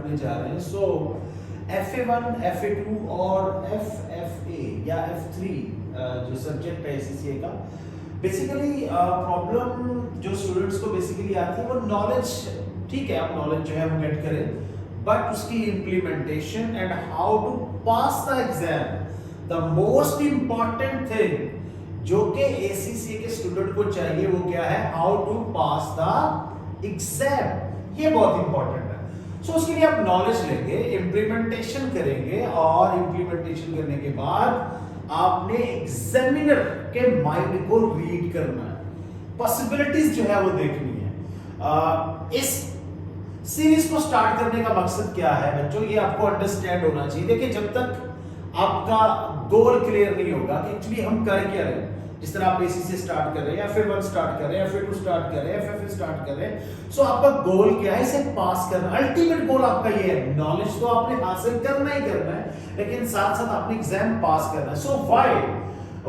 करने जा रहे हैं। सो FA1, FA2 और FFA या F3 जो सब्जेक्ट है ACCA का, बेसिकली प्रॉब्लम जो स्टूडेंट्स को बेसिकली आती है वो नॉलेज, ठीक है आप नॉलेज जो है वो गेट करें, बट उसकी implementation and how to pass the exam, the most important thing जो कि ACCA के स्टूडेंट को चाहिए वो क्या है, how to pass the exam. ये बहुत इंपॉर्टेंट है। सो उसके लिए आप नॉलेज लेंगे, इम्प्लीमेंटेशन करेंगे, और इम्प्लीमेंटेशन करने के बाद आपने एग्जामिनर के माइंड को रीड करना है, पॉसिबिलिटीज जो है वो देखनी है। इस सीरीज को स्टार्ट करने का मकसद क्या है बच्चों, ये आपको अंडरस्टैंड होना चाहिए। देखिए जब तक आपका गोल क्लियर नहीं होगा कि एक्चुअली हम कर क्या रहे हैं, जिस तरह आप ACCA स्टार्ट कर रहे हैं, FA1 स्टार्ट कर रहे हैं, FA2 स्टार्ट कर रहे हैं, FFA स्टार्ट कर रहे हैं, सो आपका गोल क्या है, इसे पास करना। अल्टीमेट गोल आपका ये है, नॉलेज तो आपने हासिल करना ही करना है, लेकिन साथ साथ आपने एग्जाम पास करना है। So why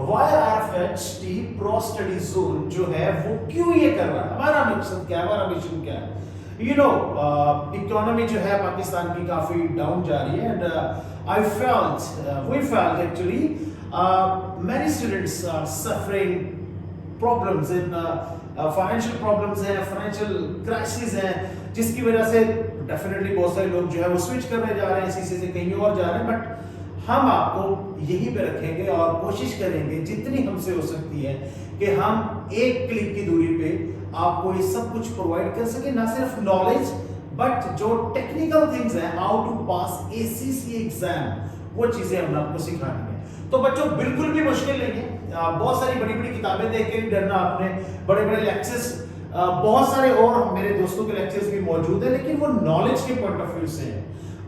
RFHT pro study zone जो है वो क्यों ये कर रहा है, हमारा मकसद क्या है, हमारा मिशन क्या है। यू नो इकोनॉमी जो है पाकिस्तान की काफी डाउन जा रही है, and we felt actually many students are suffering problems in financial problems है, financial crisis है, जिसकी वजह से डेफिनेटली बहुत सारे लोग जो है वो स्विच करने जा रहे हैं ACCA से कहीं और जा रहे हैं, बट हम आपको यहीं पे रखेंगे और कोशिश करेंगे जितनी हमसे हो सकती है कि हम एक क्लिक की दूरी पे आपको ये सब कुछ प्रोवाइड कर सके, ना सिर्फ नॉलेज बट जो टेक्निकल थिंग्स हैं, how to pass ACCA exam, वो चीजें हम आपको सिखानी है। तो बच्चों बिल्कुल भी मुश्किल नहीं है, बहुत सारी बड़ी बड़ी किताबें देख के नहीं डरना आपने, बड़े बड़े लेक्चर्स बहुत सारे और मेरे दोस्तों के लेक्चर्स भी मौजूद है, लेकिन वो नॉलेज के पॉइंट ऑफ व्यू से है,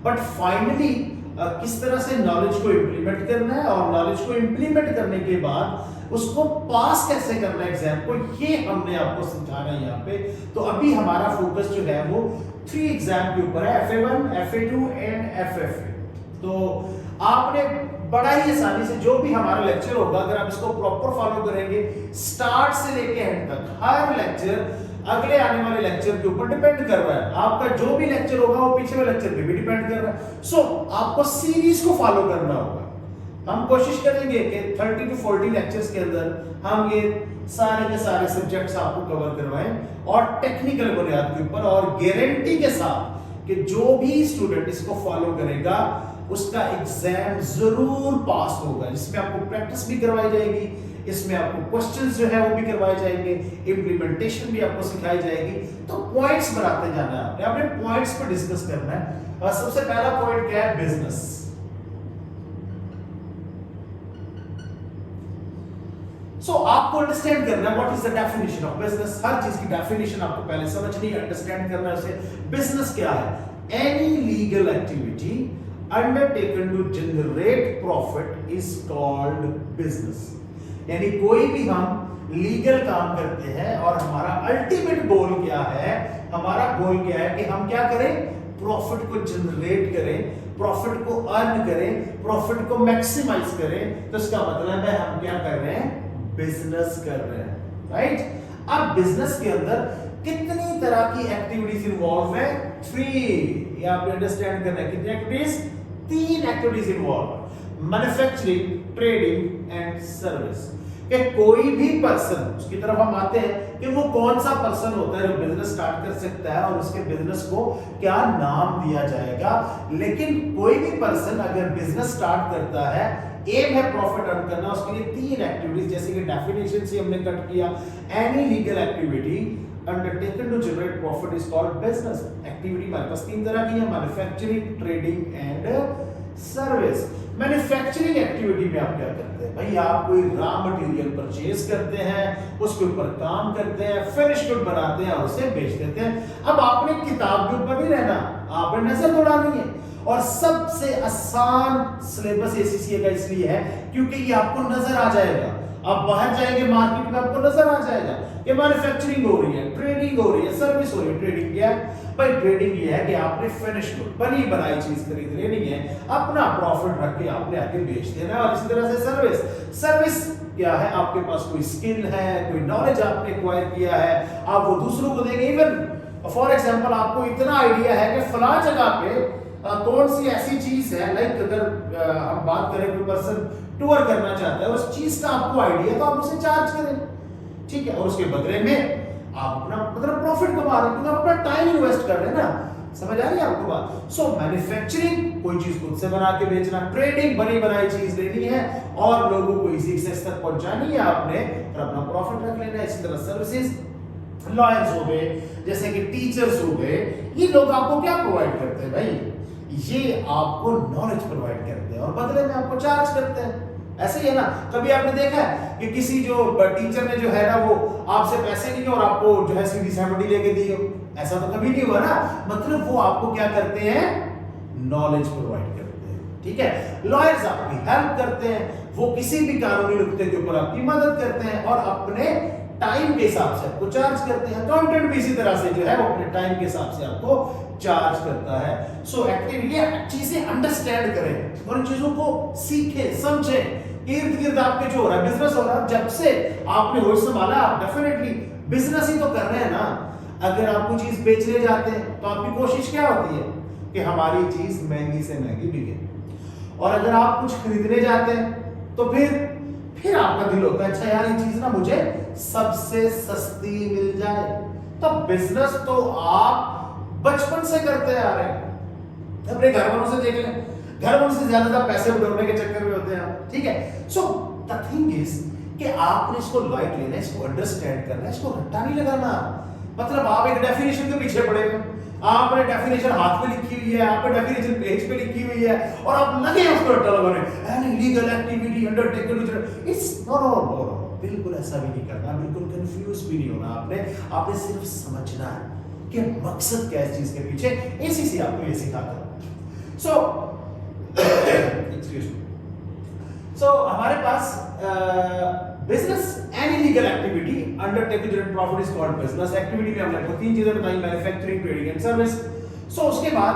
बट फाइनली किस तरह से नॉलेज को इंप्लीमेंट करना है, और नॉलेज को इंप्लीमेंट करने के बाद उसको पास कैसे करना है एग्जाम को, ये हमने आपको सिखाना है यहाँ पे। तो अभी हमारा फोकस जो है वो 3 एग्जाम के ऊपर है, FA1, FA2 एंड FFA। तो आपने बड़ा ही आसानी से जो भी हमारा लेक्चर होगा, अगर आप इसको प्रॉपर फॉलो करेंगे स्टार्ट से लेके एंड तक, हर लेक्चर अगले आने वाले लेक्चर के ऊपर डिपेंड कर रहा है। आपका जो भी लेक्चर होगा वो पीछे वाले लेक्चर पे भी डिपेंड कर रहा है। सो आपको सीरीज को फॉलो करना होगा। हम कोशिश करेंगे कि 30 to 40 लेक्चर्स के अंदर हम ये सारे के सारे सब्जेक्ट्स आपको कवर करवाएं, और टेक्निकल बुनियाद के ऊपर, और गारंटी के साथ कि जो भी स्टूडेंट इसको फॉलो करेगा उसका एग्जाम जरूर पास होगा, जिसमें आपको प्रैक्टिस भी करवाई जाएगी, इसमें आपको क्वेश्चंस जो है वो भी करवाए जाएंगे, इंप्लीमेंटेशन भी आपको सिखाई जाएगी। तो पॉइंट्स बनाते जाना है, आपने पॉइंट्स पर डिस्कस करना है। और सबसे पहला पॉइंट क्या है, बिजनेस। आपको अंडरस्टैंड करना है what is the definition of business. हर चीज की डेफिनेशन आपको पहले समझनी है, अंडरस्टैंड करना है उसे। बिजनेस क्या है, any legal activity undertaken to generate profit is called business. यानी कोई भी हम लीगल काम करते हैं और हमारा अल्टीमेट गोल क्या है, हमारा गोल क्या है कि हम क्या करें, प्रॉफिट को जनरेट करें, प्रॉफिट को अर्न करें, प्रॉफिट को मैक्सिमाइज करें। तो इसका मतलब है हम क्या कर रहे हैं, बिजनेस कर रहे हैं, राइट। अब बिजनेस के अंदर कितनी तरह की एक्टिविटीज इन्वॉल्व है, 3। ये आपको अंडरस्टैंड करना है, कितनी activities, 3 activities involve, manufacturing, trading and service. कि कोई भी पर्सन, उसकी तरफ हम आते हैं कि वो कौन सा पर्सन होता है जो बिजनेस स्टार्ट कर सकता है और उसके बिजनेस को क्या नाम दिया जाएगा। लेकिन कोई भी पर्सन अगर बिजनेस स्टार्ट करता है, एम है प्रॉफिट अर्न करना, उसके लिए 3 एक्टिविटीज, जैसे कि डेफिनेशन से हमने कट किया, any legal activity undertaken to generate profit is called business. Activity हमारे पास 3 तरह की है, manufacturing, trading and service. Manufacturing activity में आप क्या करते हैं भाई, आप कोई रॉ मटेरियल परचेज करते हैं, उसके ऊपर काम करते हैं, फिनिश गुड बनाते हैं और उसे बेच देते हैं। अब आपने किताब के ऊपर नहीं रहना, आपने नजर दौड़ानी है। और सबसे आसान सिलेबस ACCA का इसलिए है क्योंकि ये आपको नजर आ जाएगा। आप बाहर जाएंगे मार्केट में, आपको नजर आ जाएगा कि मैन्युफैक्चरिंग हो रही है, ट्रेडिंग हो रही है, सर्विस हो रही है। ट्रेडिंग क्या है भाई, ट्रेडिंग ये है कि आपने फिनिश गुड, बनी बनाई चीज खरीद लेनी है, अपना प्रॉफिट रख के आपने आगे बेच देना है। और इसी तरह से सर्विस क्या है, आपके पास कोई स्किल है, कोई नॉलेज आपने एक्वायर किया है, आप वो दूसरों को देंगे। इवन फॉर एग्जांपल आपको इतना आइडिया है कि फला जगह पे कौन सी ऐसी चीज है, लाइक अगर हम बात करें कोई पर्सन टूर करना चाहता है, उस चीज का आपको आइडिया, तो आप उसे चार्ज करें, ठीक है, और उसके बदले में आप अपना मतलब प्रॉफिट कमा रहे हैं, क्योंकि आप अपना टाइम इन्वेस्ट कर रहे हैं ना। समझ आ रही है आपको बात? सो मैन्युफैक्चरिंग कोई चीज खुद से बना के बेचना, ट्रेडिंग बनी बनाई चीज लेनी है और लोगों को इजी एक्सेस तक पहुंचानी है आपने और अपना प्रॉफिट रख लेना है। इसी तरह सर्विसेज, लॉयर्स हो गए, जैसे कि टीचर्स हो गए, ये लोग आपको क्या प्रोवाइड करते हैं भाई? ये आपको नॉलेज प्रोवाइड करते हैं और बदले में आपको चार्ज करते हैं। ऐसे ही है ना, कभी आपने देखा है कि किसी जो टीचर ने जो है ना वो आपसे पैसे लिए और आपको जो है सीधी सहमति लेके दी हो? ऐसा तो कभी नहीं हुआ ना। मतलब वो आपको क्या करते हैं? नॉलेज प्रोवाइड करते हैं, ठीक है। लॉयर्स आपकी हेल्प करते हैं, वो किसी भी कानूनी नुक्ते के ऊपर आपकी मदद करते हैं और अपने टाइम के हिसाब से आपको चार्ज करते हैं। अकाउंटेंट भी इसी तरह से जो है वो अपने टाइम के हिसाब से आपको चार्ज करता है। सो एक्टिवली चीजें अंडरस्टैंड करें और इन चीजों को सीखें, समझें। इर्द गिर्द आपके जो हो रहा है, बिजनेस हो रहा है, जब से आपने होश संभाला आप डेफिनेटली बिजनेस ही तो कर रहे हैं ना। अगर आप कोई चीज बेचने जाते हैं तो आपकी कोशिश क्या होती है कि हमारी चीज महंगी से महंगी बिके, और अगर आप कुछ खरीदने जाते हैं तो फिर आपका दिल होता है अच्छा यार ये चीज ना मुझे सबसे सस्ती मिल जाए। तो बिजनेस तो आप बचपन से करते आ रहे हैं, अपने घर वालों से देख लें, घर वालों से ज्यादा पैसे उड़ाने के चक्कर में होते हैं आप, ठीक है। सो द थिंग इज कि आपने इसको लाइट लेना है, इसको अंडरस्टैंड करना है, इसको रट्टा नहीं लगाना। मतलब आप एक डेफिनेशन के पीछे पड़े हुए, आपने डेफिनेशन हाथ पे लिखी हुई है, आपने डेफिनेशन पेज पे लिखी हुई है और आप लगे उसको रट्टा लगाने, an illegal activity undertaken which it's no no no no, बिल्कुल ऐसा भी नहीं करना, बिल्कुल कंफ्यूज भी नहीं होना। आपने सिर्फ समझना है कि मकसद क्या है इस चीज के पीछे। एसीसी आपको ये सिखाता है। So excuse me. सो हमारे पास business and illegal activity undertaken generate profit is called business activity में हमने आपको तीन चीजें बताई, manufacturing, trading and service. So उसके बाद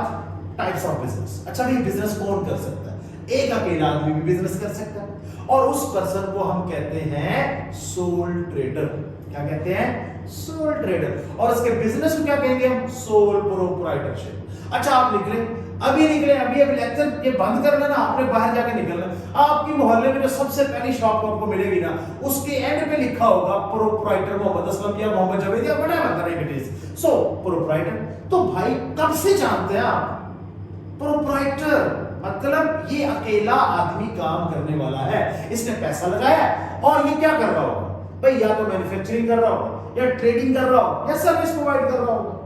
टाइप्स ऑफ बिजनेस। अच्छा भाई बिजनेस कौन कर सकता है? एक अकेला आदमी भी बिजनेस कर सकता है और उस पर्सन को हम कहते हैं सोल ट्रेडर। क्या कहते हैं? Soul trader. और उसके बिजनेस को क्या कहेंगे हम? Sole proprietorship. अच्छा आप निकले, अभी लेक्चर ये बंद कर लेना, आपने बाहर जाके निकलना, आपकी मोहल्ले में जो सबसे पहली शॉप आपको मिलेगी ना, उसके एंड पे लिखा होगा प्रोप्राइटर मोहम्मद असलम या मोहम्मद जावेद या whatever it is. So proprietor. तो भाई कब से जानते हैं आप? प्रोप्राइटर मतलब ये अकेला आदमी काम करने वाला है, इसने पैसा लगाया और ये क्या कर रहा होगा भाई? या तो मैन्युफैक्चरिंग कर रहा होगा या ट्रेडिंग कर रहा होगा या सर्विस प्रोवाइड कर रहा होगा।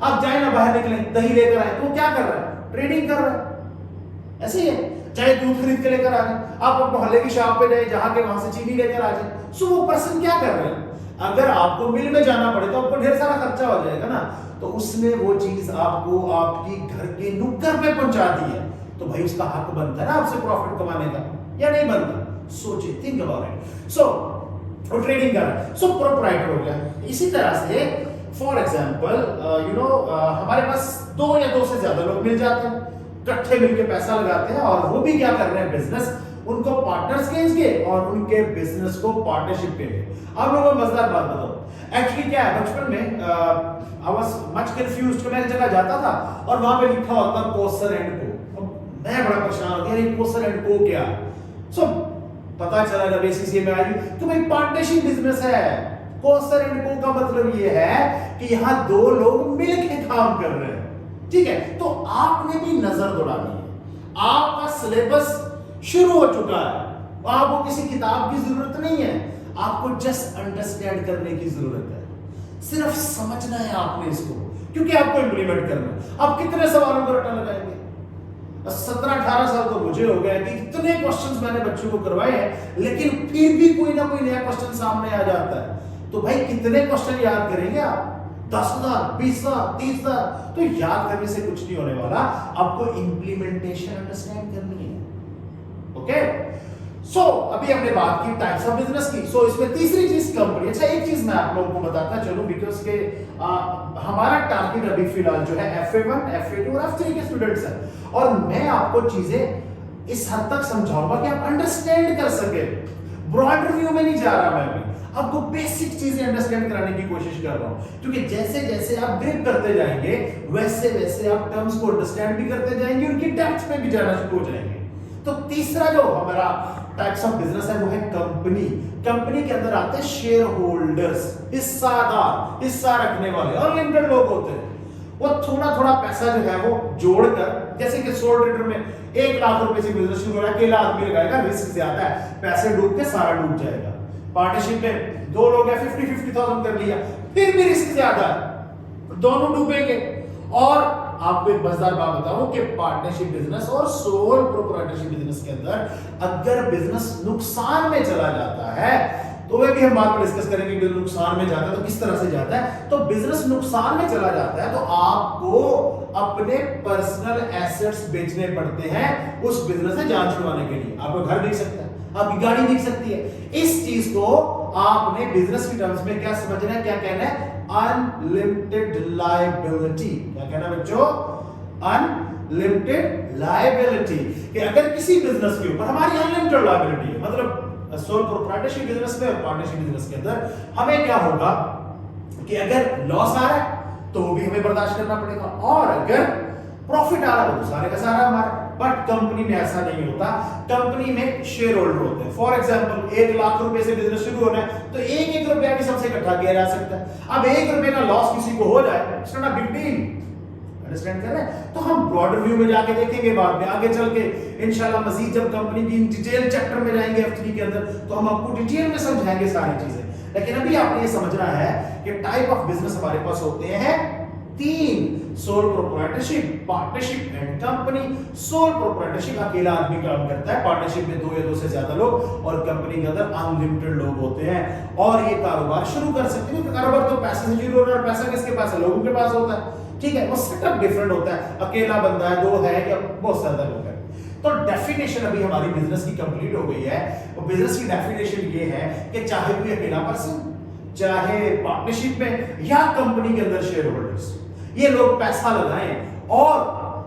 आप जाए ना बाहर निकले, दही लेकर आए तो क्या कर रहा है? ट्रेडिंग कर रहा है। ऐसे ही है, चाहे दूध खरीद के लेकर आ जाए, आप मोहल्ले की शॉप पे जाए, जहां के वहां से चीनी लेकर आ जाए। सो वो पर्सन क्या कर रहे हैं? अगर आपको मिल में जाना पड़े तो आपको ढेर सारा खर्चा हो जाएगा ना, तो उसने वो चीज आपको आपकी घर के नुक्कड़ पे पहुंचा दी है, तो भाई उसका हक बनता है ना आपसे प्रॉफिट कमाने का, या नहीं बनता? सोचिए, थिंक अबाउट इट। सो वो ट्रेडिंग कर रहा है, सो प्रोप्राइटर हो गया। इसी तरह से फॉर एग्जाम्पल हमारे पास दो या दो से ज्यादा लोग मिल जाते हैं, इकट्ठे मिलकर पैसा लगाते हैं और वो भी क्या कर रहे हैं? बिजनेस। उनको पार्टनर्स कहेंगे और उनके बिजनेस को पार्टनरशिप कहेंगे। अब लोगों को मजेदार बात बताओ, एक्चुअली क्या है, बचपन में आई वाज मच कंफ्यूज्ड। मैं एक जगह जाता था और वहां पे लिखा होता कोसर एंड को, मैं बड़ा परेशान हो गया, ये कोसर एंड को क्या? सो पता चला जब एसीसी में आई कि भाई पार्टनरशिप बिजनेस है। कोसर एंड को का मतलब ये है कि यहाँ दो लोग मिलकर काम कर रहे हैं, ठीक है। तो आपने भी नजर दौड़ानी है, आपका सिलेबस शुरू हो चुका है, आपको किसी किताब की जरूरत नहीं है, आपको जस्ट अंडरस्टैंड करने की जरूरत है, सिर्फ समझना है आपने इसको, क्योंकि आपको इंप्लीमेंट करना है। आप कितने सवालों को रट्टा लगाएंगे? 17-18 साल तो मुझे हो गया कि इतने क्वेश्चंस मैंने बच्चों को करवाए हैं, लेकिन फिर भी कोई ना कोई नया क्वेश्चन सामने आ जाता है। तो भाई कितने क्वेश्चन याद करेंगे आप? 10,000, 20,000, 30,000? तो याद करने से कुछ नहीं होने वाला, आपको इंप्लीमेंटेशन अंडरस्टैंड करनी है। ओके, सो अभी हमने बात की टाइप्स ऑफ बिजनेस की। सो इसमें तीसरी चीज कंपनी। अच्छा एक चीज मैं आप लोगों को बताता चलूं, बिकॉज के हमारा टारगेट अभी फिलहाल जो है FA1, FA2 और F3 के स्टूडेंट्स हैं, और मैं आपको चीजें इस हद तक समझाऊंगा कि आप अंडरस्टैंड कर सके। ब्रॉड रिव्यू में नहीं जा रहा मैं अभी, आपको बेसिक चीजें अंडरस्टैंड कराने की कोशिश कर रहा हूं, क्योंकि जैसे जैसे आप ग्रिप करते जाएंगे वैसे वैसे आप टर्म्स को अंडरस्टैंड भी करते जाएंगे, उनकी डेप्थ में भी जाना शुरू हो जाएंगे। तो तीसरा जो हमारा टाइप्स ऑफ बिजनेस है वो है कंपनी। कंपनी के अंदर आते हैं शेयर होल्डर्स, हिस्सादार, हिस्सा रखने वाले, अनलिमिटेड लोग होते हैं। वो थोड़ा थोड़ा पैसा जो है वो जोड़कर, जैसे कि सोल ट्रेडर में 1 लाख रुपए से बिजनेस शुरू हो रहा है, अकेला आदमी लगाएगा, रिस्क ज्यादा है, पैसे डूब के सारा डूब जाएगा। पार्टनरशिप में 2 लोग हैं, 50,000 कर लिया, फिर भी रिस्क ज्यादा है, दोनों डूबेंगे। और आपको एक मजेदार बात बताऊं कि पार्टनरशिप बिजनेस और सोल प्रोप्राइटरशिप बिजनेस के अंदर अगर बिजनेस नुकसान में चला जाता है, तो वे भी हम बाद में डिस्कस करेंगे कि नुकसान में जाता है तो किस तरह से जाता है। तो बिजनेस नुकसान में चला जाता है तो आपको अपने पर्सनल एसेट्स बेचने पड़ते हैं उस बिजनेस से जान छुड़वाने के लिए। आपका घर बिक सकता है, आपकी गाड़ी बिक सकती है। इस चीज को आपने बिजनेस की टर्म्स में क्या समझना है, क्या कहना है, अनलिमिटेड लायबिलिटी। क्या कहना है बच्चों, अनलिमिटेड लायबिलिटी। कि अगर किसी बिजनेस के ऊपर हमारी अनलिमिटेड लायबिलिटी है, मतलब सोल प्रोप्राइटरशिप बिजनेस में और पार्टनरशिप बिजनेस के अंदर हमें क्या होगा कि अगर लॉस आ रहा है तो वो भी हमें बर्दाश्त करना पड़ेगा, और अगर प्रॉफिट आ रहा है तो सारे का सारा हमारा। बट कंपनी में ऐसा नहीं होता, कंपनी में शेयर होल्डर होते हैं। फॉर एग्जांपल 1 लाख रुपए से बिजनेस शुरू होना है तो 1-1 रुपया भी सबसे इकट्ठा किया जा सकता है। अब 1 रुपए का लॉस किसी को हो जाए, it's not a big deal. Understand कर रहे हैं? तो हम ब्रॉडर व्यू में जाके देखेंगे बाद में, आगे चल के इंशाल्लाह मजीद जब कंपनी की डिटेल चैप्टर में जाएंगे F3 के अंदर, तो हम आपको डिटेल में समझाएंगे सारी चीजें। लेकिन अभी आपने ये समझना है कि टाइप ऑफ बिजनेस हमारे पास होते हैं 3: sole proprietorship, partnership and company. Sole proprietorship अकेला आदमी काम करता है, पार्टनरशिप में 2 या 2 से ज्यादा लोग, और कंपनी के अंदर अनलिमिटेड लोग होते हैं और ये कारोबार शुरू कर सकते हैं। कारोबार तो पैसे से शुरू हो रहा है, पैसा किसके पास है, लोगों के पास होता है। ठीक है, वो सेटअप डिफरेंट होता है, अकेला बंदा है, 2 है या बहुत ज्यादा लोग हैं। तो डेफिनेशन अभी हमारी बिजनेस की कंप्लीट हो गई है। और बिजनेस की डेफिनेशन ये है कि चाहे कोई अकेला पर्सन, चाहे पार्टनरशिप में या कंपनी के अंदर शेयर होल्डर्स, ये लोग पैसा लगाएं और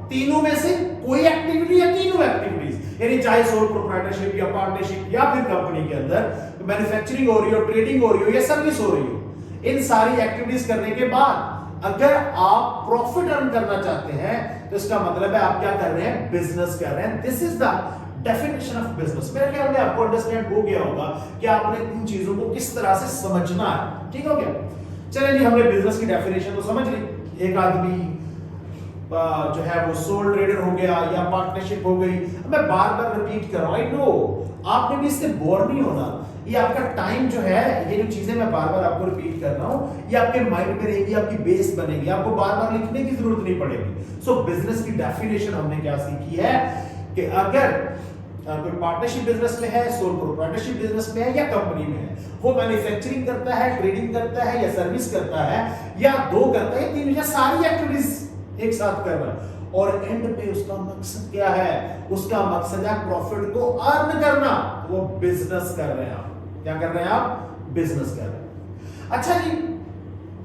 तीनों में से कोई एक्टिविटी या तीनों एक्टिविटीज, यानी चाहे सोल प्रोप्राइटरशिप या पार्टनरशिप या फिर कंपनी के अंदर मैन्युफैक्चरिंग हो रही हो, ट्रेडिंग हो रही हो या सर्विस हो रही हो, इन सारी एक्टिविटीज करने के बाद अगर आप प्रॉफिट अर्न करना चाहते हैं तो इसका मतलब है आप क्या कर रहे हैं, बिजनेस कर रहे हैं। This is the definition of business. मेरे ख्याल में आपको अंडरस्टैंड हो गया होगा कि आपने इन चीजों को किस तरह से समझना है। ठीक हो गया? चलिए जी, हमने बिजनेस की डेफिनेशन तो समझ ली। एक आदमी जो है वो सोल ट्रेडर हो गया या पार्टनरशिप हो गई। मैं बार बार रिपीट कर रहा हूं, आई नो आपने भी इससे बोर नहीं होना। ये आपका टाइम जो है, ये जो चीजें मैं बार बार आपको रिपीट कर रहा हूं, ये आपके माइंड में रहेगी, आपकी बेस बनेगी, आपको बार बार लिखने की जरूरत नहीं पड़ेगी। सो बिजनेस की डेफिनेशन हमने क्या सीखी है कि अगर कोई पार्टनरशिप बिजनेस में है, सोल प्रोप्राइटरशिप बिजनेस में है या कंपनी में है, वो मैन्युफैक्चरिंग करता है, ट्रेडिंग करता है या सर्विस करता है या 2 करता है, 3 या सारी एक्टिविटीज एक साथ कर रहा है, और एंड पे उसका मकसद क्या है, उसका मकसद है प्रॉफिट को अर्न करना, वो बिजनेस कर रहे हैं आप। क्या कर रहे हैं आप, बिजनेस कर रहे हैं। अच्छा जी,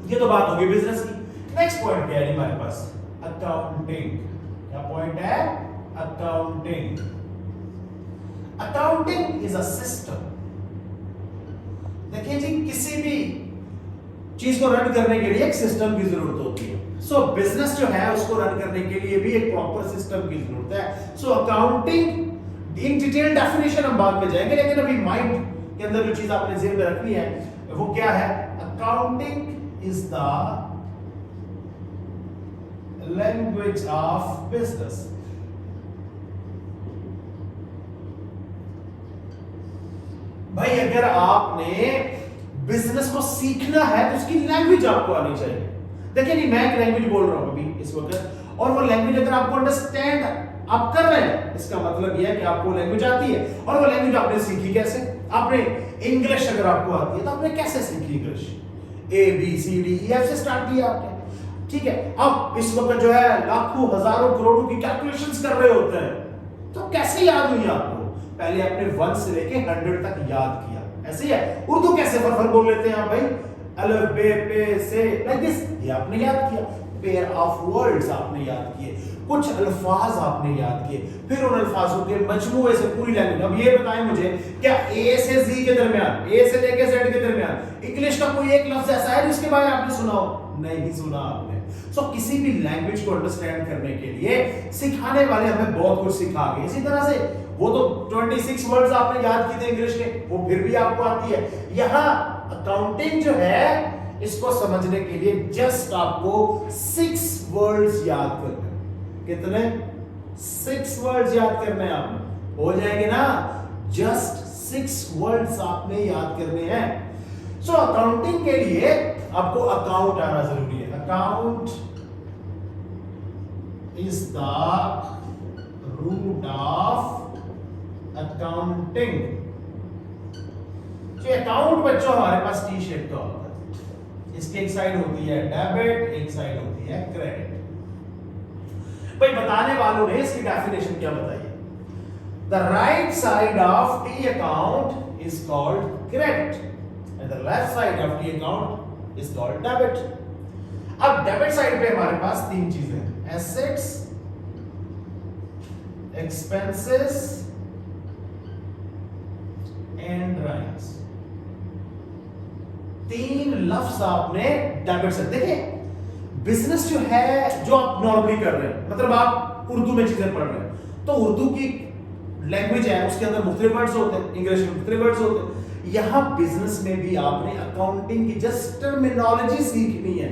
ये तो बात होगी बिजनेस की। नेक्स्ट पॉइंट क्या है हमारे पास, अकाउंटिंग। क्या पॉइंट है, accounting. Accounting is a system. देखिए जी, किसी भी चीज को रन करने के लिए एक सिस्टम की जरूरत होती है। सो बिजनेस जो है उसको रन करने के लिए भी एक प्रॉपर सिस्टम की जरूरत है। So accounting in detail definition हम बाद में जाएंगे, लेकिन अभी माइंड के अंदर जो चीज आपने जेब में रखनी है वो क्या है, accounting is the language of business. भाई अगर आपने बिजनेस को सीखना है तो उसकी लैंग्वेज आपको आनी चाहिए। देखिए नहीं, मैं एक लैंग्वेज बोल रहा हूं अभी इस वक्त, और वो लैंग्वेज अगर आपको अंडरस्टैंड आप कर रहे हैं, इसका मतलब यह है कि आपको लैंग्वेज आती है। और वो लैंग्वेज आपने सीखी कैसे, आपने इंग्लिश अगर आपको आती है तो आपने कैसे सीखी इंग्लिश, ABCDEF से स्टार्ट किया आपने। ठीक है, अब इस वक्त जो है लाखों हजारों करोड़ों की कैलकुलेशंस कर रहे होते हैं, तो कैसे याद हुई आपको, पहले आपने 1 से लेके 100 तक याद किया। ऐसे ही है, उर्दू कैसे फर बोल लेते हैं आप भाई, अलफ बे पे से लाइक दिस, ये आपने याद किया। पेयर ऑफ वर्ड्स आपने याद किए। कुछ अल्फाज आपने याद किए, फिर उन अल्फाजों के मजमूए से पूरी लैंग्वेज। अब ये बताएं मुझे, क्या ए से जी के दरमियान, ए से लेके जेड के दरमियान इंग्लिश का कोई एक लफ्ज ऐसा है जिसके बारे में आपने सुना हो? नहीं सुना आपने। सो किसी भी लैंग्वेज को अंडरस्टैंड करने के लिए सिखाने वाले हमें बहुत कुछ सिखा गए। इसी तरह से वो तो 26 वर्ड्स आपने याद किए थे इंग्लिश के, वो फिर भी आपको आती है। यहां अकाउंटिंग जो है इसको समझने के लिए जस्ट आपको 6 वर्ड्स याद करने। कितने? 6 वर्ड्स याद करने हैं आपने, हो जाएंगे ना? जस्ट 6 वर्ड्स आपने याद करने हैं। सो अकाउंटिंग के लिए आपको अकाउंट आना जरूरी है। Account is the root of accounting. Account बच्चों हमारे पास टी शेप का होता है, इसकी एक साइड होती है डेबिट, एक साइड होती है क्रेडिट। भाई बताने वालों ने इसकी डेफिनेशन क्या बताई है? The right side of T account is called credit and the left side of T account is called debit. अब डेबिट साइड पे हमारे पास 3 चीजें हैं, एसेट्स, एक्सपेंसेस एंड राइट्स। 3 लफ्ज आपने डेबिट से देखे। बिजनेस जो है, जो आप नॉर्मली कर रहे हैं, मतलब आप उर्दू में चीजें पढ़ रहे हैं, तो उर्दू की लैंग्वेज है, उसके अंदर मुख्तलिफ वर्ड्स होते हैं, इंग्लिश में मुख्तलिफ वर्ड्स होते हैं। यहां बिजनेस में भी आपने अकाउंटिंग की जस्ट टर्मिनोलॉजी सीखनी है।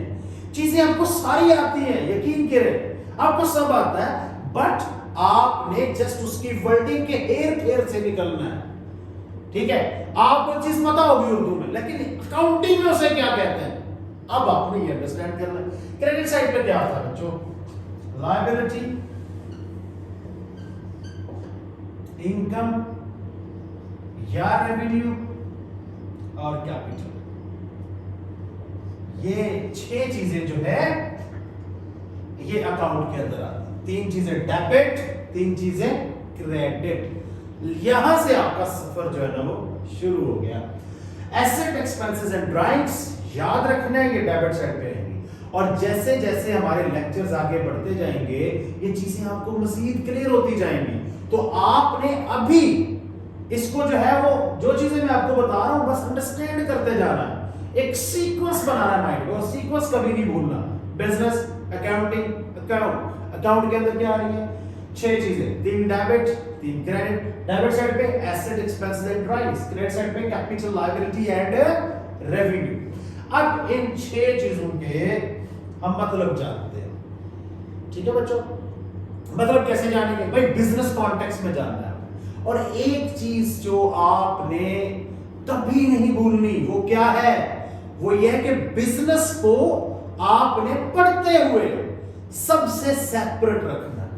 चीजें आपको सारी आती हैं, यकीन करें आपको सब आता है, बट आपने जस्ट उसकी वर्डिंग के हेर फेर से निकलना है। ठीक है, आपको चीज पता होगी उर्दू में, लेकिन अकाउंटिंग में उसे क्या कहते हैं अब आपने ये अंडरस्टैंड करना है। क्रेडिट साइड पे क्या था बच्चों? लायबिलिटी, इनकम या रेवेन्यू और कैपिटल। ये 6 चीजें जो है ये अकाउंट के अंदर आती। 3 चीजें डेबिट, 3 चीजें क्रेडिट। यहां से आपका सफर जो है ना वो शुरू हो गया। एसेट, एक्सपेंसेस एंड ड्राइंग्स याद रखना है, ये डेबिट साइड पे रहेंगी। और जैसे जैसे हमारे लेक्चर्स आगे बढ़ते जाएंगे ये चीजें आपको मजीद क्लियर होती जाएंगी। तो आपने अभी इसको जो है वो जो चीजें मैं आपको बता रहा हूं बस अंडरस्टैंड करते जाना है। एक सीक्वेंस बनाना है माइंड में, और सीक्वेंस कभी नहीं भूलना। Business, accounting, account. अकाउंट के अंदर क्या आ रही है? 6 चीजें, 3 डेबिट, 3 क्रेडिट। डेबिट साइड पे asset, expenses and drawings, credit side पे कैपिटल, लायबिलिटी एंड रेवेन्यू। अब इन 6 चीजों के हम मतलब जानते हैं। ठीक है बच्चों, मतलब कैसे जानेंगे? भाई बिजनेस कॉन्टेक्स्ट में जानना है। और एक चीज जो आपने कभी नहीं भूलनी वो क्या है? वो ये है कि बिजनेस को आपने पढ़ते हुए सबसे सेपरेट रखना है।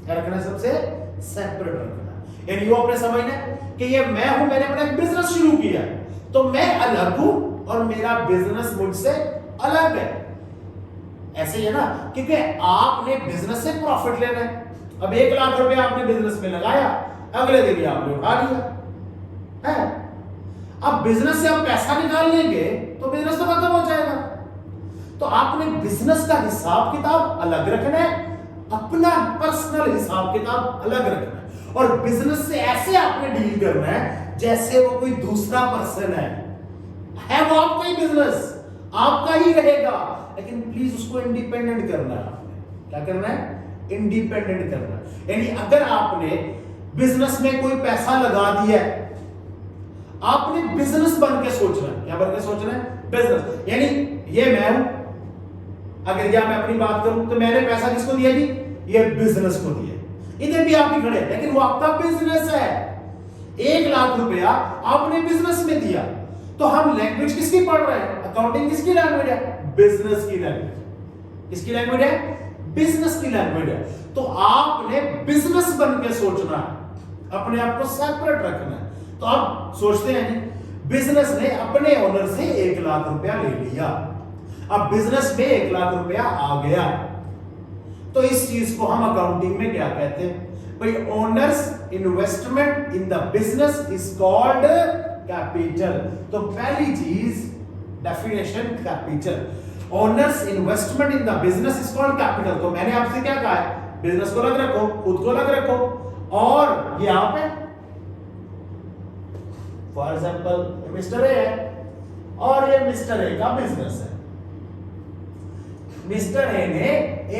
क्या रखना है? सबसे सेपरेट रखना है। यानी वो आपने समझना है कि ये मैं हूं, मैंने अपना बिजनेस शुरू किया, तो मैं अलग हूं और मेरा बिजनेस मुझसे अलग है। ऐसे ही है ना, क्योंकि आपने बिजनेस से प्रॉफिट लेना है। अब 1 लाख रुपए आपने बिजनेस में लगाया, अगले दिन ही आपने उठा लिया है। अब बिजनेस से आप पैसा निकाल लेंगे तो बिजनेस तो खत्म हो जाएगा। तो आपने बिजनेस का हिसाब किताब अलग रखना है, अपना पर्सनल हिसाब किताब अलग रखना है। और बिजनेस से ऐसे आपने डील करना है जैसे वो कोई दूसरा पर्सन है वो आपका ही बिजनेस, आपका ही रहेगा, लेकिन प्लीज उसको इंडिपेंडेंट करना है। आपने क्या करना है? इंडिपेंडेंट करना है। यानी अगर आपने बिजनेस में कोई पैसा लगा दिया है, आपने बिजनेस बन के सोचना है। क्या बन के सोचना है? बिजनेस। यानी ये मैं हूं, अगर या मैं अपनी बात करूं तो मैंने पैसा किसको दिया जी? ये बिजनेस को दिया। इधर भी आप ही खड़े, लेकिन वो आपका बिजनेस है। 1 लाख रुपया आपने बिजनेस में दिया, तो हम लैंग्वेज किसकी पढ़ रहे हैं? अकाउंटिंग किसकी लैंग्वेज है? बिजनेस की लैंग्वेज। किसकी लैंग्वेज है? बिजनेस की लैंग्वेज है। तो आपने बिजनेस बन के सोचना है, अपने आप को सेपरेट रखना है। तो आप सोचते हैं जी, बिजनेस ने अपने ओनर से 1 लाख रुपया ले लिया, अब बिजनेस में 1 लाख रुपया आ गया, तो इस चीज को हम अकाउंटिंग में क्या कहते हैं? भाई owners investment in the business is called capital. तो पहली चीज definition capital, owners investment in the business is called capital. तो मैंने आपसे क्या कहा है? बिजनेस को अलग रखो, खुद को अलग रखो, और ये आप है। फॉर एग्जाम्पल मिस्टर ए है और ये मिस्टर ए का बिजनेस है। मिस्टर ए ने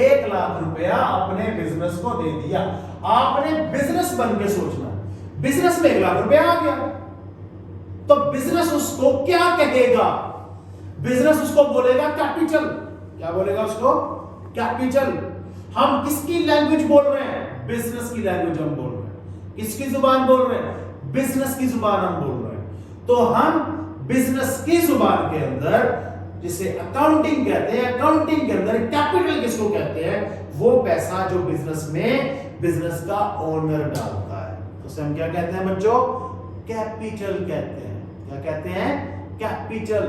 1 लाख रुपया अपने बिजनेस को दे दिया। आपने बिजनेस बन के सोचना, बिजनेस में 1 लाख रुपया आ गया तो बिजनेस उसको क्या कहेगा? बिजनेस उसको बोलेगा कैपिटल। क्या बोलेगा उसको? कैपिटल। हम किसकी लैंग्वेज बोल रहे हैं? बिजनेस की लैंग्वेज हम बोल रहे हैं। किसकी जुबान बोल रहे हैं? बिजनेस की जुबान हम बोल रहे हैं। तो हम बिजनेस की जुबान के अंदर, जिसे अकाउंटिंग कहते हैं, अकाउंटिंग के अंदर कैपिटल किसको कहते हैं? वो पैसा जो बिजनेस में बिजनेस का ओनर डालता है, तो उसे हम क्या कहते हैं बच्चों? कैपिटल कहते हैं। क्या कहते हैं? कैपिटल।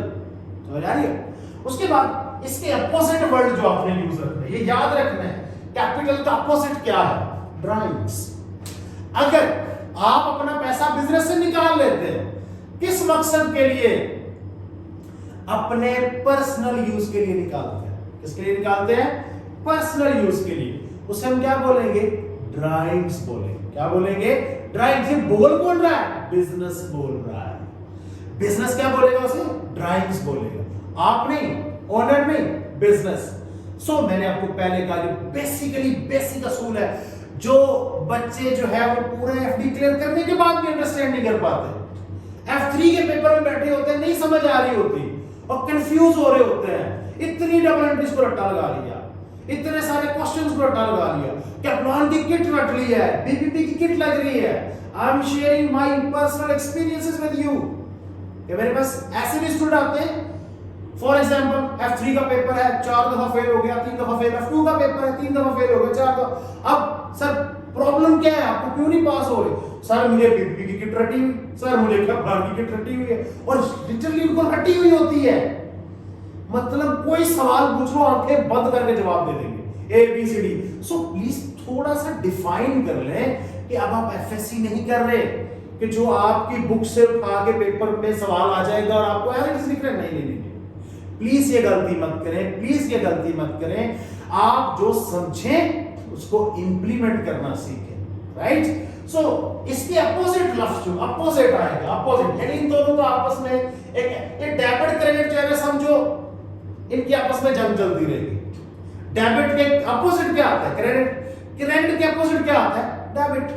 समझ आ रही है? उसके बाद इसके अपोजिट वर्ड जो आपने यूज रखना है, ये याद रखना है, कैपिटल का अपोजिट क्या है? ड्राइंग्स। अगर आप अपना पैसा बिजनेस से निकाल लेते हैं, किस मकसद के लिए? अपने पर्सनल यूज के लिए निकालते हैं। किसके लिए निकालते हैं? पर्सनल यूज के लिए। उसे हम क्या बोलेंगे? ड्राइंग्स बोलेंगे। क्या बोलेंगे? ड्राइंग्स। ये बोल कौन रहा है? बिजनेस बोल रहा है। बिजनेस क्या बोलेगा उसे? ड्राइंग्स बोलेगा। आप नहीं, ओनर नहीं, बिजनेस। सो मैंने आपको पहले कहा, बेसिकली बेसिक असूल है जो बच्चे जो है वो पूरे एफडी क्लियर करने के बाद भी अंडरस्टैंड नहीं कर पाते। F3 के पेपर में बैठे होते हैं, नहीं समझ आ रही होती और कंफ्यूज हो रहे होते हैं। इतनी डबल एंट्रीज को रट्टा लगा लिया, इतने सारे क्वेश्चंस को रट्टा लगा लिया, कैप्लान की किट रट ली है, बीपीपी की किट लग रही है। I am sharing my personal experiences with you. ये मेरे पास ऐसे भी स्टूडेंट आते हैं, फॉर एग्जांपल F3 का पेपर है, 4 दफा फेल हो गया, 3 दफा फेल। F2 का पेपर है, 3 दफा फेल हो गया, 4 दफा। अब सर प्रॉब्लम क्या है? आपको क्यों नहीं पास हो रहे? सर मुझे बीपीपी की किट रटी हुई, सर मुझे कैप्लान की किट रटी हुई है, और लिटरली उनको रटी हुई होती है। मतलब कोई सवाल पूछ लो, आंखें बंद करके जवाब दे देंगे, A B C D. So please थोड़ा सा डिफाइन कर लें कि अब आप एफएससी नहीं कर रहे कि जो आपकी बुक से उठा के पेपर में सवाल आ जाएगा और आपको एवरेज लिख रहे। नहीं नहीं नहीं, प्लीज ये गलती मत करें, प्लीज ये गलती मत करें। आप जो समझें उसको इंप्लीमेंट करना सीखें, राइट? सो इसके अपोजिट लफ्ज जो अपोजिट आएगा, अपोजिट यानी इन दोनों का आपस में एक डेबिट क्रेडिट जो है, समझो इनकी आपस में जंग चलती रहेगी। डेबिट के अपोजिट क्या आता है? क्रेडिट। क्रेडिट के अपोजिट क्या आता है? डेबिट।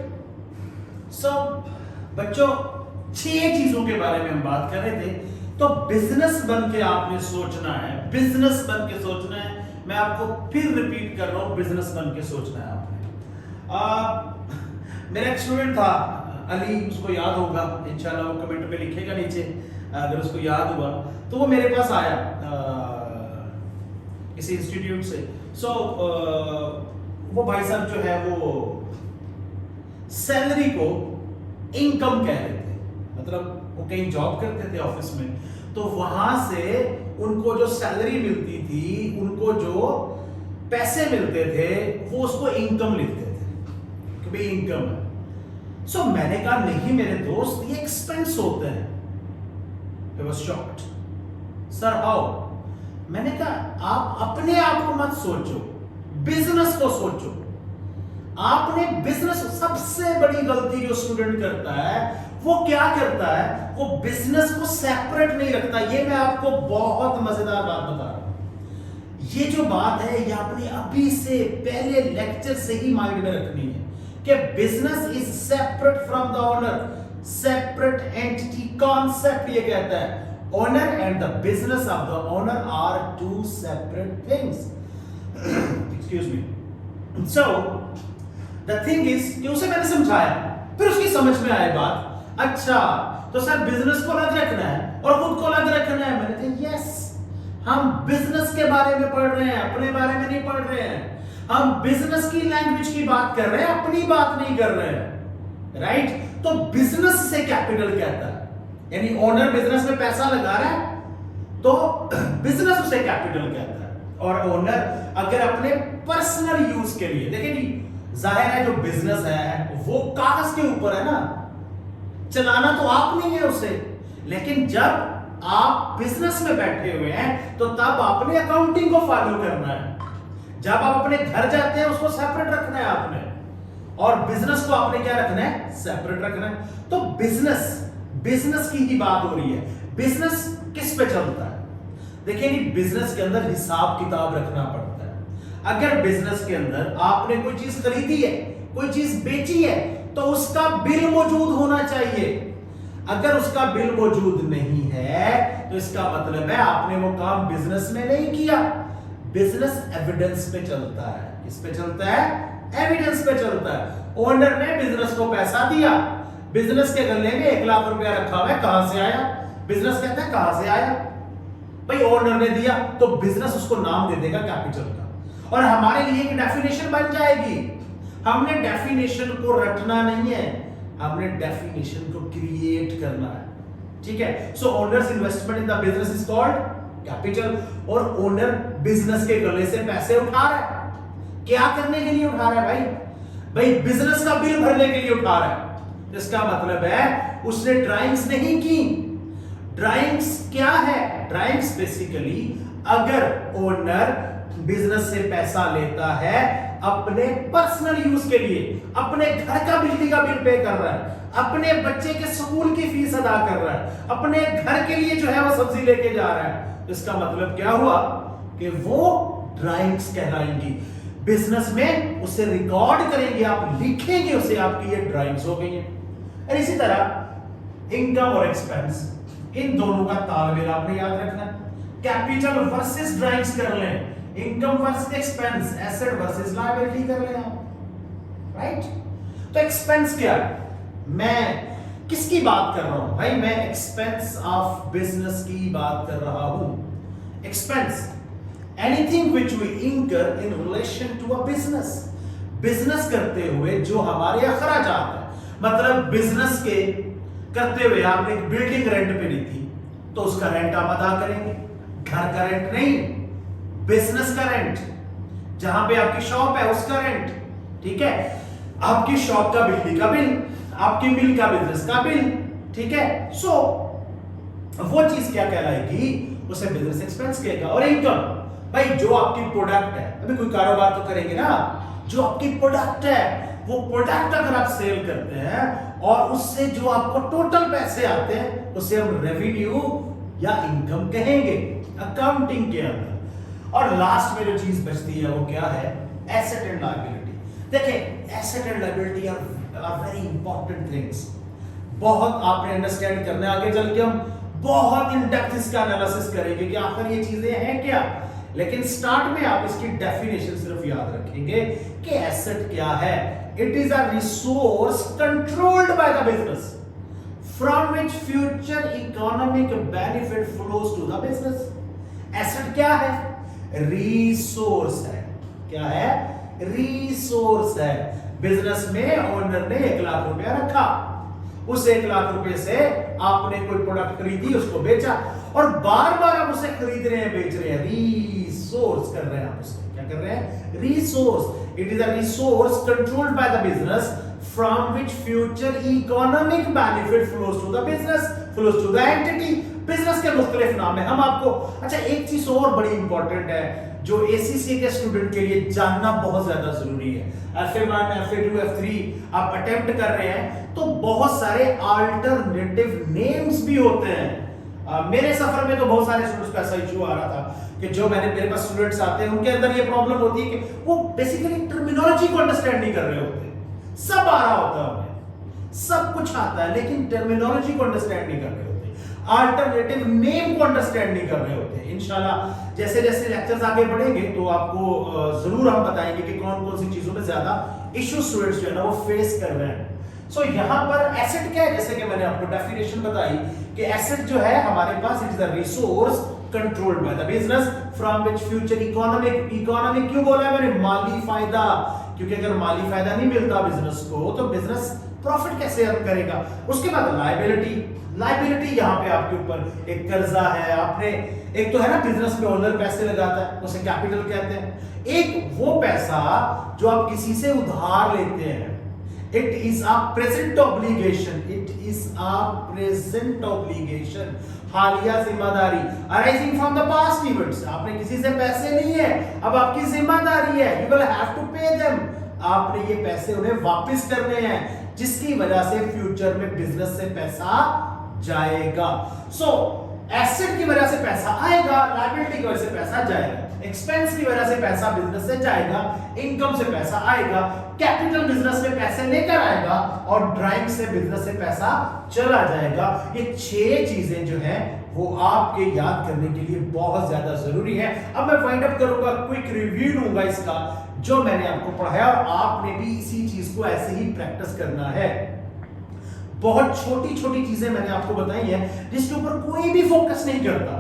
सो बच्चों 6 चीजों के बारे में हम बात कर रहे थे। तो बिजनेस बन के आपने सोचना है, बिजनेस बन के सोचना है। मैं आपको फिर रिपीट कर रहा हूं, बिजनेस बन के सोचना है आपने। मेरा एक स्टूडेंट था अली, उसको याद होगा, इंशाल्लाह वो कमेंट पे लिखेगा नीचे अगर उसको याद हुआ। तो वो मेरे पास आया किसी इंस्टीट्यूट से। सो वो भाई साहब जो है वो सैलरी को इनकम कह रहे थे, मतलब वो कहीं जॉब करते थे ऑफिस में, तो वहां से उनको जो सैलरी मिलती थी, उनको जो पैसे मिलते थे, वो उसको इनकम लिखते थे कि भाई इनकम है। सो मैंने कहा नहीं मेरे दोस्त, ये एक्सपेंस होते हैं। I was shocked. Sir how? मैंने कहा आप अपने आप को मत सोचो, बिजनेस को सोचो। आपने बिजनेस, सबसे बड़ी गलती जो स्टूडेंट करता है वो क्या करता है? वो बिजनेस को सेपरेट नहीं रखता। ये मैं आपको बहुत मजेदार बात बता रहा हूं। ये जो बात है ये आपने अभी से पहले लेक्चर से ही माइंड में रखनी है कि business is separate from the owner, separate entity concept ये कहता है। Owner and the business of the owner are two separate things. Excuse me. So the thing is कि उसे मैंने समझाया, फिर उसकी समझ में आई बात, अच्छा तो सर बिजनेस को अलग रखना है और खुद को अलग रखना है। मैंने कहा यस, हम बिजनेस के बारे में पढ़ रहे हैं, अपने बारे में नहीं पढ़ रहे हैं। हम बिजनेस की लैंग्वेज की बात कर रहे हैं, अपनी बात नहीं कर रहे हैं, राइट? तो बिजनेस से कैपिटल कहता है, यानी ओनर बिजनेस में पैसा लगा रहा है तो बिजनेस उसे कैपिटल कहता है। और ओनर अगर अपने पर्सनल यूज के लिए, देखिए जाहिर है जो बिजनेस है वो कागज के ऊपर है ना, चलाना तो आप नहीं है उसे। लेकिन जब आप बिजनेस में बैठे हुए हैं तो तब आपने अकाउंटिंग को फॉलो करना है। जब आप अपने घर जाते हैं उसको सेपरेट रखना है आपने, और बिजनेस को आपने क्या रखना है, सेपरेट रखना है। तो बिजनेस की ही बात हो रही है। बिजनेस किस पे चलता है? देखिए नहीं, बिजनेस के अंदर हिसाब किताब रखना पड़ता है। अगर बिजनेस के अंदर आपने कोई चीज खरीदी है, कोई चीज बेची है, तो उसका बिल मौजूद होना चाहिए। अगर उसका बिल मौजूद नहीं है तो इसका मतलब है आपने वो काम बिजनेस में नहीं किया। बिजनेस एविडेंस पे चलता है। किस पे चलता है? एविडेंस पे चलता है। ओनर ने बिजनेस को पैसा दिया, बिजनेस के गले में 1 लाख रुपया रखा हुआ है, कहां से आया? बिजनेस कहता है कहां से आया भाई? ओनर ने दिया, तो बिजनेस उसको नाम दे देगा कैपिटल का, और हमारे लिए एक डेफिनेशन बन जाएगी। हमने डेफिनेशन को रटना नहीं है, हमने डेफिनेशन को क्रिएट करना है। ठीक है? So owners investment in the business is called capital, और ओनर बिजनेस के गले से पैसे उठा रहा है। क्या करने के लिए उठा रहा है भाई? भाई बिजनेस का बिल भरने के लिए उठा रहा है। इसका मतलब है उसने ड्राइंग्स नहीं की। ड्राइंग्स क्या है? ड्राइंग्स बेसिकली अगर ओनर बिजनेस से पैसा लेता है अपने पर्सनल यूज के लिए, अपने घर का बिजली का बिल पे कर रहा है, अपने बच्चे के स्कूल की फीस अदा कर रहा है, अपने घर के लिए जो है वो सब्जी लेके जा रहा है, इसका मतलब क्या हुआ कि वो ड्राइंग्स कहलाएंगी। बिजनेस में उसे रिकॉर्ड करेंगे, आप लिखेंगे उसे, आपकी ये ड्राइंग्स हो गई हैं। और इसी तरह इनकम और एक्सपेंस, इन दोनों का तालमेल आपने याद रखना है। कैपिटल वर्सेस ड्राइंग्स कर लें, income versus expense, asset versus liability कर लें आप, राइट? तो एक्सपेंस क्या है? मैं किसकी बात कर रहा हूं भाई? मैं एक्सपेंस ऑफ बिजनेस की बात कर रहा हूं। Expense anything which we incur in relation to a business. Business करते हुए जो हमारे अखराजात है, मतलब बिजनेस के करते हुए आपने एक बिल्डिंग रेंट पे ली थी, तो उसका रेंट आप अदा करेंगे। घर का रेंट नहीं, बिजनेस का रेंट, जहां पे आपकी शॉप है उसका रेंट। ठीक है? आपकी शॉप का बिजली का बिल, आपकी मिल का बिजनेस का बिल। ठीक है? सो वो चीज क्या कहलाएगी? उसे बिजनेस एक्सपेंस कहेगा। और इनकम भाई जो आपकी प्रोडक्ट है, अभी कोई कारोबार तो करेंगे ना, जो आपकी प्रोडक्ट है वो प्रोडक्ट अगर आप सेल करते हैं और उससे जो आपको टोटल पैसे आते हैं उसे हम रेवेन्यू या इनकम कहेंगे अकाउंटिंग के अंदर। और लास्ट में जो चीज बचती है वो क्या है? Asset and liability. देखिए asset and liability are very important things. बहुत आपने अंडरस्टैंड करना है, आगे चल के हम बहुत इन डेप्थ इसका एनालिसिस करेंगे कि आखिर ये चीजें हैं क्या। लेकिन स्टार्ट में आप इसकी डेफिनेशन सिर्फ याद रखेंगे कि एसेट क्या है। It is a resource controlled by the business from which future economic benefit flows to the business. Asset क्या है? रिसोर्स है। क्या है? रिसोर्स है। बिजनेस में ओनर ने 1 लाख रुपया रखा, उस 1 लाख रुपए से आपने कोई प्रोडक्ट खरीदी, उसको बेचा, और बार बार आप उसे खरीद रहे हैं, बेच रहे हैं, रिसोर्स कर रहे हैं आप उसे। क्या कर रहे हैं? Resource. It is a resource controlled by the business from which future economic benefit flows to the business, flows to the entity. Business के मुख्तलिफ नाम है। हम आपको अच्छा एक चीज और बड़ी इंपॉर्टेंट है जो एसीसी के स्टूडेंट के लिए जानना बहुत ज्यादा जरूरी है। FA1, FA2, F3 आप अटेम्प्ट कर रहे हैं तो बहुत सारे अल्टरनेटिव नेम्स भी होते हैं। मेरे सफर में तो बहुत सारे स्टूडेंट्स का ऐसा इशू आ रहा था कि जो मेरे पास स्टूडेंट्स आते हैं उनके अंदर ये प्रॉब्लम होती है कि वो बेसिकली टर्मिनोलॉजी को अंडरस्टैंड नहीं कर रहे होते। सब आ रहा होता है उन्हें, सब कुछ आता है, लेकिन टर्मिनोलॉजी को अंडरस्टैंड नहीं कर रहे होते, अल्टरनेटिव नेम को अंडरस्टैंड नहीं कर रहे होते। इंशाल्लाह जैसे जैसे लेक्चर्स आगे बढ़ेंगे तो आपको जरूर हम बताएंगे कि कौन कौन सी चीजों में ज्यादा इश्यू स्टूडेंट्स जो है ना वो फेस कर रहे हैं। सो यहाँ पर एसेट क्या है? जैसे कि मैंने आपको डेफिनेशन बताई कि एसेट जो है हमारे पास it is the resource controlled by the business from which future economic क्यों बोला है मैंने? माली फायदा, क्योंकि अगर माली फायदा नहीं मिलता बिजनेस को तो बिजनेस प्रॉफिट कैसे अर्न करेगा। उसके बाद लायबिलिटी यहाँ पे आपके ऊपर एक कर्जा है। आपने एक तो है ना बिजनेस में ओनर पैसे लगाता है, उसे कैपिटल कहते हैं। एक वो पैसा जो आप किसी से उधार लेते हैं, It is a present obligation. It is a present obligation. हालिया जिम्मेदारी arising from the past events. आपने किसी से पैसे लिए है, अब आपकी जिम्मेदारी है, you will have to pay them. आपने ये पैसे उन्हें वापस करने हैं, जिसकी वजह से फ्यूचर में बिजनेस से पैसा जाएगा. So एसेट की वजह से पैसा आएगा, लायबिलिटी की वजह से पैसा जाएगा, एक्सपेंस की वजह से पैसा बिजनेस से जाएगा, इनकम से पैसा आएगा, कैपिटल बिजनेस में पैसे लेकर आएगा और ड्राइंग से बिजनेस से पैसा चला जाएगा. ये 6 चीजें जो है वो आपके याद करने के लिए बहुत ज्यादा जरूरी है. अब मैं फाइंड अप करूंगा, क्विक रिव्यू लूंगा इसका जो मैंने आपको पढ़ाया और आपने भी इसी चीज को ऐसे ही प्रैक्टिस करना है. बहुत छोटी छोटी चीजें मैंने आपको बताई हैं जिसके ऊपर कोई भी फोकस नहीं करता.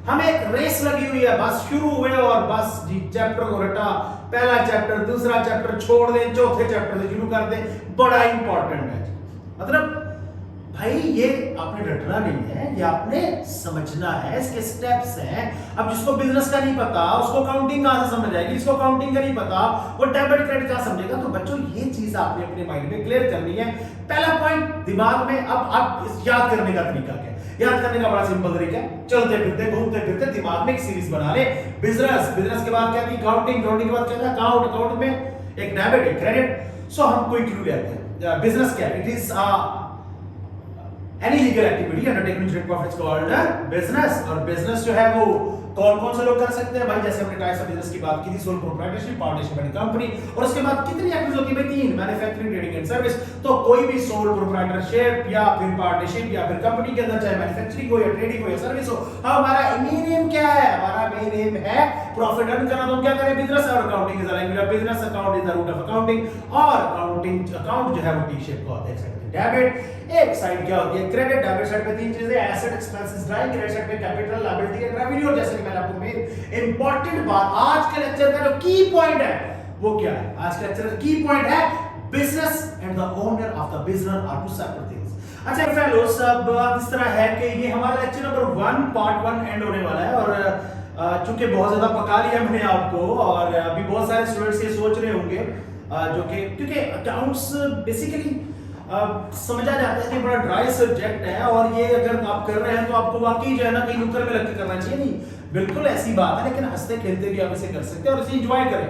हमें एक रेस लगी हुई है, बस शुरू हुए और बस जी चैप्टर को रटा, पहला चैप्टर, दूसरा चैप्टर छोड़ दें, चौथे चैप्टर से शुरू कर दें. बड़ा इंपॉर्टेंट है. मतलब भाई ये आपने रटना नहीं है, ये आपने समझना है, इसके स्टेप्स हैं. अब जिसको बिजनेस का नहीं पता उसको काउंटिंग कहां से समझ आएगी, जिसको काउंटिंग का नहीं पता वो डेबिट क्रेडिट कहां समझेगा. तो बच्चों ये चीज आपने अपने माइंड में क्लियर करनी है. पहला पॉइंट दिमाग में. अब याद करने का तरीका क्या है? याद करने का बड़ा सिंपल तरीका है, चलते फिरते घूमते फिरते दिमाग में एक सीरीज बना ले. बिजनेस, बिजनेस के बाद क्या थी काउंटिंग, काउंटिंग के बाद क्या था अकाउंट, अकाउंट में एक डेबिट एक क्रेडिट. सो हम कोई क्लू लेते हैं. बिजनेस क्या है? It is any legal activity undertaken which profits called business. और business जो है वो कौन कौन से लोग कर सकते हैं भाई? जैसे हमने टाइप्स ऑफ बिजनेस की बात की थी, sole proprietorship, partnership and company. और उसके बाद कितनी एक्टिविटीज होती है भाई? 3, मैन्युफैक्चरिंग, ट्रेडिंग एंड सर्विस. तो कोई भी सोल प्रोप्राइटरशिप या फिर पार्टनरशिप या फिर कंपनी के अंदर, चाहे मैन्युफैक्चरिंग हो या ट्रेडिंग हो या सर्विस हो, हमारा मेन एम क्या है? हमारा मेन एम है प्रॉफिट अर्न करना. तो क्या करें? बिजनेस. और accounting is the language of business, account is the root of accounting. और अकाउंटिंग अकाउंट जो है वो टी शेप का होता है. डेबिट एक साइड क्या होती है? क्रेडिट. डेबिट साइड पे 3 चीजें, asset, expenses, drawing. Credit side पे कैपिटल, लायबिलिटी एंड रेवेन्यू. और जैसे कि मैंने आपको मेन इंपॉर्टेंट बात, आज के लेक्चर का जो की पॉइंट है वो क्या है? आज के लेक्चर का की पॉइंट है business and the owner of the business are two separate things. अच्छा फेलोस, अब इस तरह है कि ये हमारा लेक्चर नंबर 1 पार्ट 1 एंड होने वाला है. और चूंकि बहुत ज्यादा पका लिया मैंने आपको और अभी बहुत सारे स्टूडेंट्स ये सोच रहे होंगे जो कि क्योंकि अकाउंट्स बेसिकली समझा जाता है कि बड़ा ड्राई सब्जेक्ट है और ये अगर आप कर रहे हैं तो आपको वाकई जो है ना कहीं नुक्कड़ में लग के करना चाहिए. नहीं, बिल्कुल ऐसी बात है, लेकिन हंसते खेलते भी आप इसे कर सकते हैं और इसे एंजॉय करें.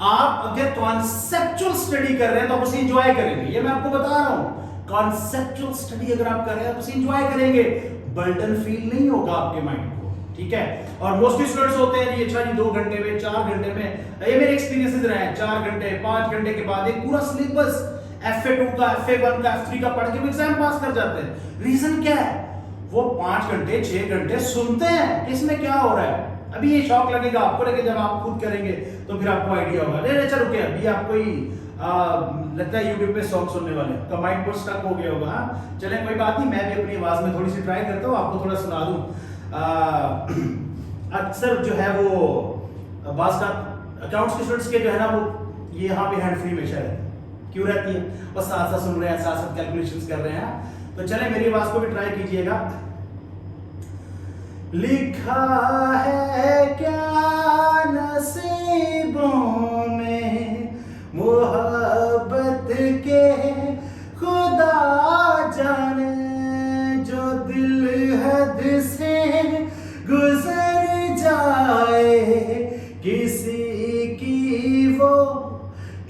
आप अगर कॉन्सेप्चुअल स्टडी कर रहे हैं तो आप उसे एंजॉय करेंगे. ये मैं आपको बता रहा हूं, कॉन्सेप्चुअल स्टडी अगर आप कर रहे हैं तो उसे एंजॉय करेंगे. बर्डन फील नहीं होगा आपके माइंड को. ठीक है. और मोस्टली स्टूडेंट्स होते हैं ये अच्छा जी 2 घंटे में 4 घंटे में, ये मेरे एक्सपीरियंसेस रहे हैं, 4 घंटे 5 घंटे के बाद एक पूरा सिलेबस FA2 का, FA1 का, F3 का पढ़ के भी एग्जाम पास कर जाते हैं. रीजन क्या है? वो 5 घंटे 6 घंटे सुनते हैं इसमें क्या हो रहा है. अभी ये शौक लगेगा आपको, लेकिन जब आप खुद करेंगे तो फिर आपको आइडिया होगा. नहीं चलो क्या अभी आपको ही लगता है YouTube पे सॉन्ग सुनने वाले का माइंड को स्टक हो गया होगा. चले कोई बात नहीं, मैं भी अपनी आवाज में थोड़ी सी ट्राई करता हूँ, आपको थोड़ा सुना दूं. अक्सर जो है वो बात का अकाउंट्स के स्टूडेंट्स के जो है ना वो ये यहाँ पे हैंड फ्री हमेशा रहती है. क्यों रहती है? बस साथ साथ सुन रहे हैं, साथ साथ कैलकुलेशंस कर रहे हैं. तो चले मेरी आवाज को भी ट्राई कीजिएगा. लिखा है क्या नसीबों में मोहब्बत के खुदा जाने, जो दिल हद से गुजर जाए किसी की वो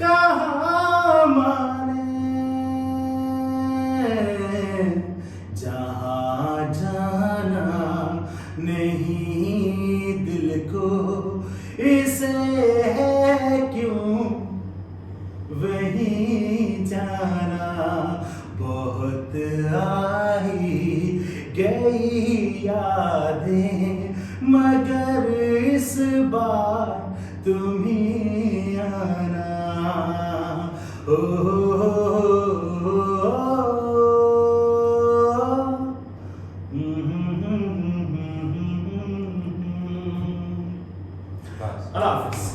कहाँ माने. जहाँ जाना नहीं दिल को इसे है क्यों वहीं जाना. बहुत आई गई यादें मगर इस बार तुम ही आना. ओ, अल्लाह हाफिज़.